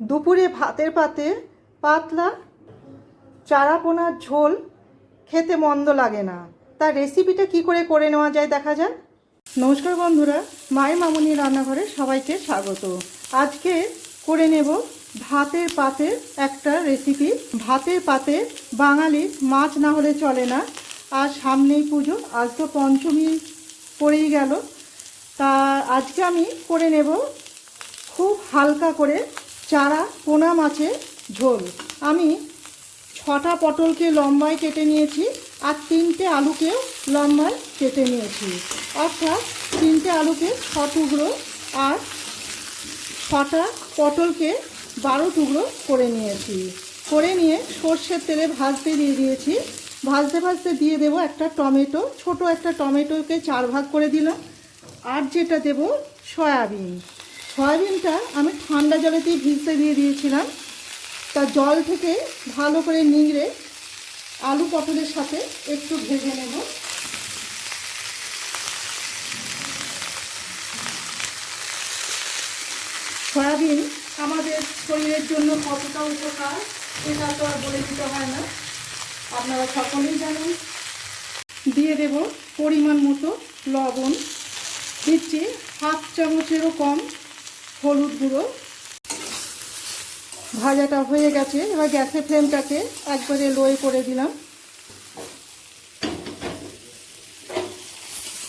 দুপুরে ভাতের পাতে পাতলা চারাপোনার ঝোল খেতে মন্দ লাগে না। তার রেসিপিটা কি করে নেওয়া যায় দেখা যাক। নমস্কার বন্ধুরা, মায়ের মামুনি রান্নাঘরে সবাইকে স্বাগত। আজকে করে নেব ভাতের পাতের একটা রেসিপি। ভাতের পাতে বাঙালির মাছ না হলে চলে না। আর সামনেই পুজো, আজ তো পঞ্চমী পড়েই গেল। তা আজকে আমি করে নেব খুব হালকা করে চারা পোনা মাছের ঝোল। আমি 6টা পটলকে লম্বায় কেটে নিয়েছি আর 3টে আলুকেও লম্বায় কেটে নিয়েছি, অর্থাৎ 3টে আলুকে 6 টুকরো আর 6টা পটলকে 12 টুকরো করে নিয়েছি। করে নিয়ে সর্ষের তেলে ভাজতে দিয়ে দিয়েছি। ভাজতে ভাজতে দিয়ে দেব একটা টমেটো, ছোট একটা টমেটোকে 4 ভাগ করে দিলাম। আর যেটা দেব সয়াবিন। সয়াবিনটা আমি ঠান্ডা জলেতেই ভিজতে দিয়ে দিয়েছিলাম। তা জল থেকে ভালো করে নিংড়ে আলু পটলের সাথে একটু ভেজে নেব। সয়াবিন আমাদের শরীরের জন্য কতটা উপকার এটা তো আর বলে দিতে হয় না, আপনারা সকলেই জানেন। দিয়ে দেব পরিমাণ মতো লবণ, দিচ্ছি 1/2 চামচেরও কম হলুদ গুঁড়ো। ভাজাটা হয়ে গেছে, এবার গ্যাসের ফ্লেমটাকে একবারে লোয়ে করে দিলাম।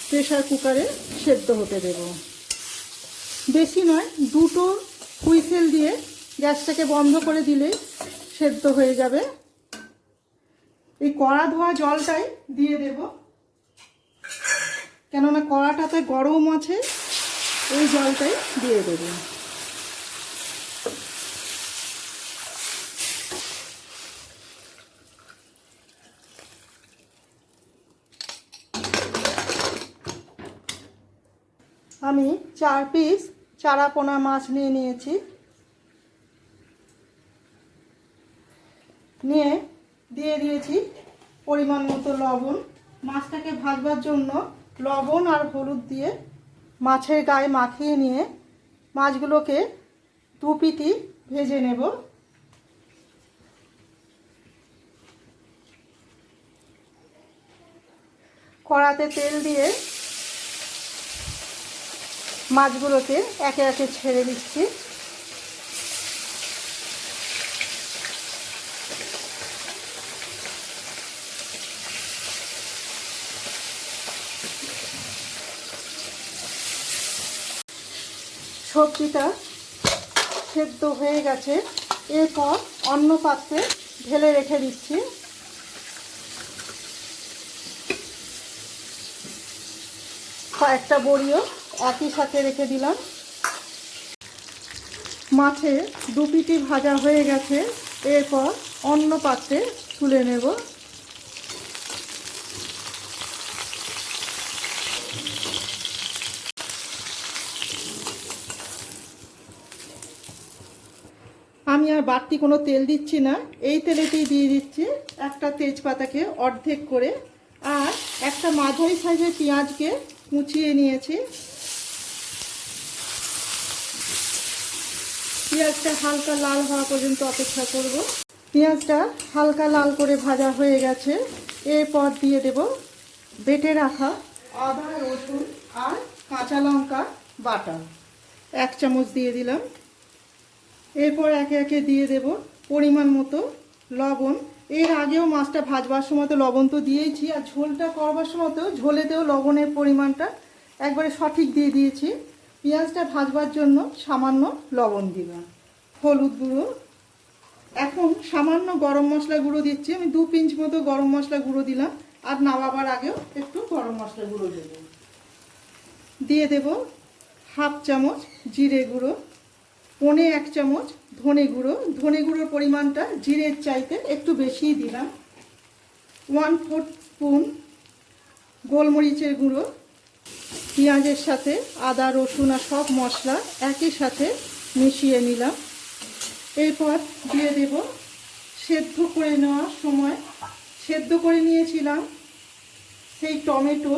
প্রেসার কুকারে সেদ্ধ হতে দেব, বেশি নয়, 2টো হুইসেল দিয়ে গ্যাসটাকে বন্ধ করে দিলে সেদ্ধ হয়ে যাবে। এই কড়া ধোয়া জলটাই দিয়ে দেব, কেননা কড়াটাতে গরম আছে, এই জলটাই দিয়ে দেব। আমি 4 পিস চারাপোনা মাছ নিয়ে নিয়েছি। নিয়ে দিয়ে দিয়েছি পরিমাণ মতো লবণ। মাছটাকে ভাজবার জন্য লবণ আর হলুদ দিয়ে মাছের গায়ে মাখিয়ে নিয়ে মাছগুলোকে 2 পিটি ভেজে নেব। কড়াতে তেল দিয়ে মাছগুলোকে একে একে ছেড়ে দিচ্ছি। সবজিটা সেদ্ধ হয়ে গেছে, এরপর অন্য পাত্রে ঢেলে রেখে দিচ্ছি। একটা বড়িও একই সাথে রেখে দিলাম। মাছের 2 পিটি ভাজা হয়ে গেছে, এরপর অন্য পাত্রে তুলে নেব। আমি আর বাড়তি কোনো তেল দিচ্ছি না, এই তেলেতেই দিয়ে দিচ্ছি একটা তেজপাতাকে অর্ধেক করে, আর একটা মাঝারি সাইজের পেঁয়াজকে কুচিয়ে নিয়েছি। পেঁয়াজটা হালকা লাল হওয়া পর্যন্ত অপেক্ষা করব। পেঁয়াজটা হালকা লাল করে ভাজা হয়ে গেছে, এরপর দিয়ে দেব বেটে রাখা আদা, রসুন আর কাঁচা লঙ্কা বাটা 1 চামচ দিয়ে দিলাম। এরপর একে একে দিয়ে দেব পরিমাণ মতো লবণ। এর আগেও মাছটা ভাজবার সময় তো লবণ তো দিয়েছি, আর ঝোলটা করবার সময়তেও ঝোলেতেও লবণের পরিমাণটা একবারে সঠিক দিয়ে দিয়েছি। পেঁয়াজটা ভাজবার জন্য সামান্য লবণ দিলাম। হলুদ গুঁড়ো, এখন সামান্য গরম মশলা গুঁড়ো দিচ্ছি। আমি 2 পিঞ্চ মতো গরম মশলা গুঁড়ো দিলাম, আর নামাবার আগেও একটু গরম মশলা গুঁড়ো দেব। দিয়ে দেব 1/2 চামচ জিরে গুঁড়ো, 1 চামচ ধনে গুঁড়ো। ধনে গুঁড়োর পরিমাণটা জিরের চাইতে একটু বেশিই দিলাম। 1/4 স্পুন গোলমরিচের গুঁড়ো। পেঁয়াজের সাথে আদা, রসুন আর সব মশলা একই সাথে মিশিয়ে নিলাম। এরপর দিয়ে দেব সেদ্ধ করে নেওয়ার সময় সেদ্ধ করে নিয়েছিলাম সেই টমেটো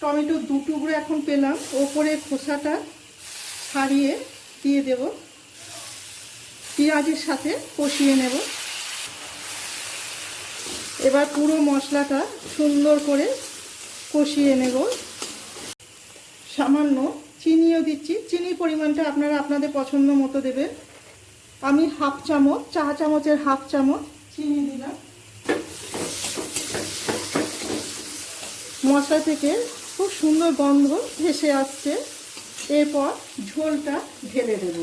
2 টুকরো এখন পেলাম, ওপরে খোসাটা ছাড়িয়ে দিয়ে দেব। পেঁয়াজের সাথে কষিয়ে নেব। এবার পুরো মশলাটা সুন্দর করে কষিয়ে নেব। সামান্য চিনিও দিচ্ছি, চিনির পরিমাণটা আপনারা আপনাদের পছন্দ মতো দেবেন। আমি হাফ চামচ, চা চামচের হাফ চামচ চিনি দিলাম। মশলা থেকে খুব সুন্দর গন্ধ ভেসে আসছে। এরপর ঝোলটা ঢেলে দেব।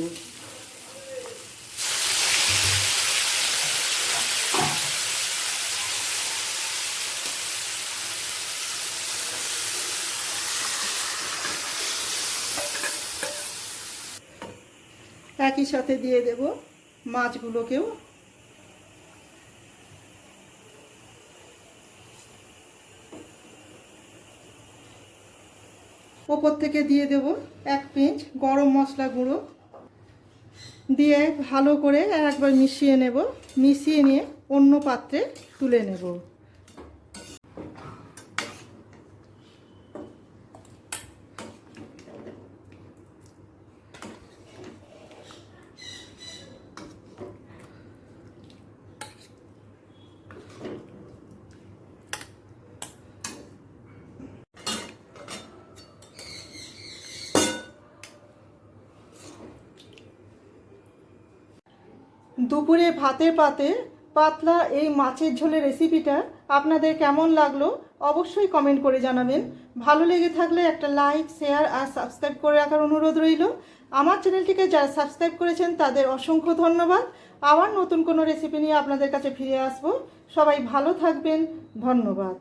একই সাথে দিয়ে দেব মাছগুলোকেও। ওপর থেকে দিয়ে দেব 1 পিঞ্চ গরম মশলা গুঁড়ো, দিয়ে ভালো করে একবার মিশিয়ে নেব। মিশিয়ে নিয়ে অন্য পাত্রে তুলে নেব। দুপুরে ভাতের পাতে পাতলা এই মাছের ঝোলের রেসিপিটা আপনাদের কেমন লাগলো অবশ্যই কমেন্ট করে জানাবেন। ভালো লেগে থাকলে একটা লাইক, শেয়ার আর সাবস্ক্রাইব করে রাখার অনুরোধ রইল। আমার চ্যানেলটিকে যারা সাবস্ক্রাইব করেছেন তাদের অসংখ্য ধন্যবাদ। আবার নতুন কোনো রেসিপি নিয়ে আপনাদের কাছে ফিরে আসব। সবাই ভালো থাকবেন। ধন্যবাদ।